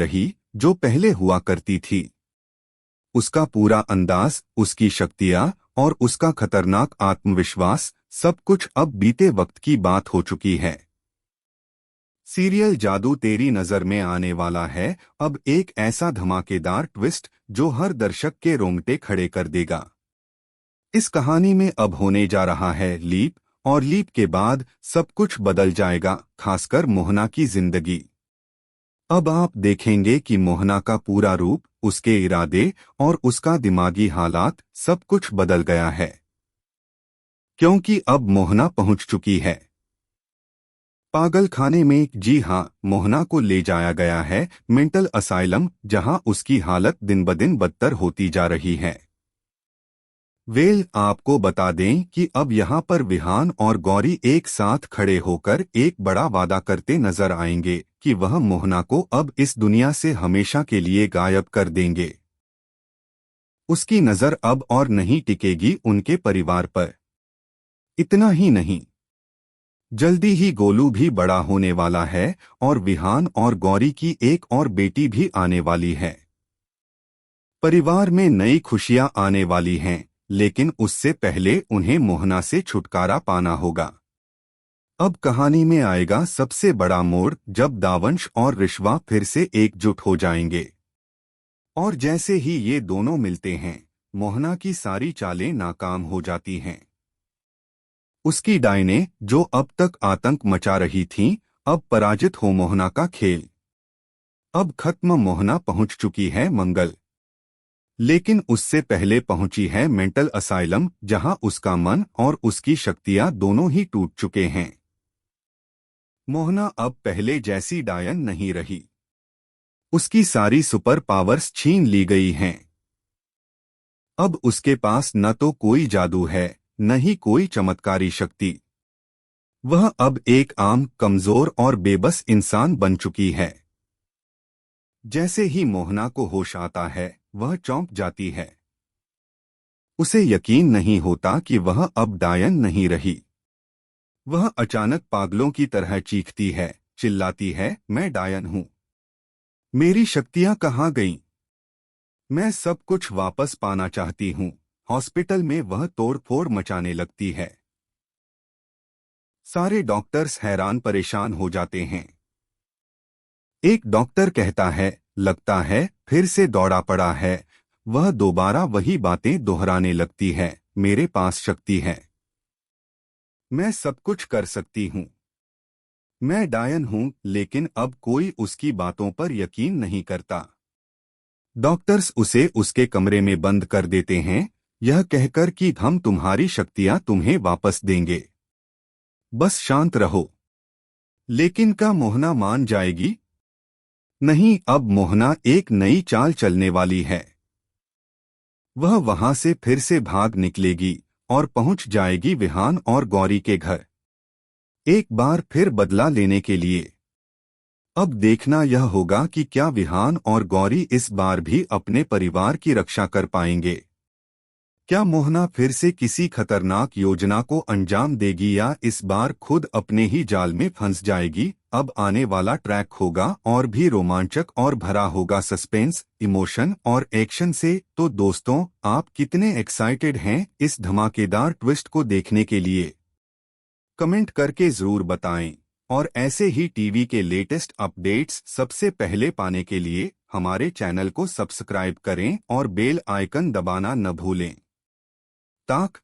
रही जो पहले हुआ करती थी। उसका पूरा अंदाज, उसकी शक्तियां और उसका खतरनाक आत्मविश्वास, सब कुछ अब बीते वक्त की बात हो चुकी है। सीरियल जादू तेरी नजर में आने वाला है अब एक ऐसा धमाकेदार ट्विस्ट जो हर दर्शक के रोंगटे खड़े कर देगा। इस कहानी में अब होने जा रहा है लीप, और लीप के बाद सब कुछ बदल जाएगा, खासकर मोहना की जिंदगी। अब आप देखेंगे कि मोहना का पूरा रूप, उसके इरादे और उसका दिमागी हालात, सब कुछ बदल गया है। क्योंकि अब मोहना पहुंच चुकी है पागल खाने में। जी हां, मोहना को ले जाया गया है मेंटल असाइलम, जहां उसकी हालत दिन ब दिन बदतर होती जा रही है। आपको बता दें कि अब यहां पर विहान और गौरी एक साथ खड़े होकर एक बड़ा वादा करते नजर आएंगे कि वह मोहना को अब इस दुनिया से हमेशा के लिए गायब कर देंगे। उसकी नजर अब और नहीं टिकेगी उनके परिवार पर। इतना ही नहीं, जल्दी ही गोलू भी बड़ा होने वाला है और विहान और गौरी की एक और बेटी भी आने वाली है। परिवार में नई खुशियां आने वाली हैं, लेकिन उससे पहले उन्हें मोहना से छुटकारा पाना होगा। अब कहानी में आएगा सबसे बड़ा मोड़, जब दावंश और रिश्वा फिर से एकजुट हो जाएंगे। और जैसे ही ये दोनों मिलते हैं, मोहना की सारी चालें नाकाम हो जाती हैं। उसकी डायनें, जो अब तक आतंक मचा रही थीं, अब पराजित हो मोहना का खेल अब खत्म। मोहना पहुंच चुकी है मंगल, लेकिन उससे पहले पहुंची है मेंटल असाइलम, जहां उसका मन और उसकी शक्तियां दोनों ही टूट चुके हैं। मोहना अब पहले जैसी डायन नहीं रही। उसकी सारी सुपर पावर्स छीन ली गई हैं। अब उसके पास न तो कोई जादू है, न ही कोई चमत्कारी शक्ति। वह अब एक आम, कमजोर और बेबस इंसान बन चुकी है। जैसे ही मोहना को होश आता है, वह चौंक जाती है। उसे यकीन नहीं होता कि वह अब डायन नहीं रही। वह अचानक पागलों की तरह चीखती है, चिल्लाती है, मैं डायन हूं। मेरी शक्तियां कहाँ गईं? मैं सब कुछ वापस पाना चाहती हूं। हॉस्पिटल में वह तोड़फोड़ मचाने लगती है। सारे डॉक्टर्स हैरान परेशान हो जाते हैं। एक डॉक्टर कहता है, लगता है फिर से दौड़ा पड़ा है। वह दोबारा वही बातें दोहराने लगती है, मेरे पास शक्ति है, मैं सब कुछ कर सकती हूँ, मैं डायन हूँ। लेकिन अब कोई उसकी बातों पर यकीन नहीं करता। डॉक्टर्स उसे उसके कमरे में बंद कर देते हैं, यह कहकर कि हम तुम्हारी शक्तियां तुम्हें वापस देंगे, बस शांत रहो। लेकिन क्या मोहना मान जाएगी? नहीं, अब मोहना एक नई चाल चलने वाली है। वह वहां से फिर से भाग निकलेगी और पहुंच जाएगी विहान और गौरी के घर, एक बार फिर बदला लेने के लिए। अब देखना यह होगा कि क्या विहान और गौरी इस बार भी अपने परिवार की रक्षा कर पाएंगे। क्या मोहना फिर से किसी खतरनाक योजना को अंजाम देगी या इस बार खुद अपने ही जाल में फंस जाएगी? अब आने वाला ट्रैक होगा और भी रोमांचक और भरा होगा सस्पेंस, इमोशन और एक्शन से। तो दोस्तों, आप कितने एक्साइटेड हैं इस धमाकेदार ट्विस्ट को देखने के लिए? कमेंट करके जरूर बताएं। और ऐसे ही टीवी के लेटेस्ट अपडेट्स सबसे पहले पाने के लिए हमारे चैनल को सब्सक्राइब करें और बेल आइकन दबाना न भूलें। ताक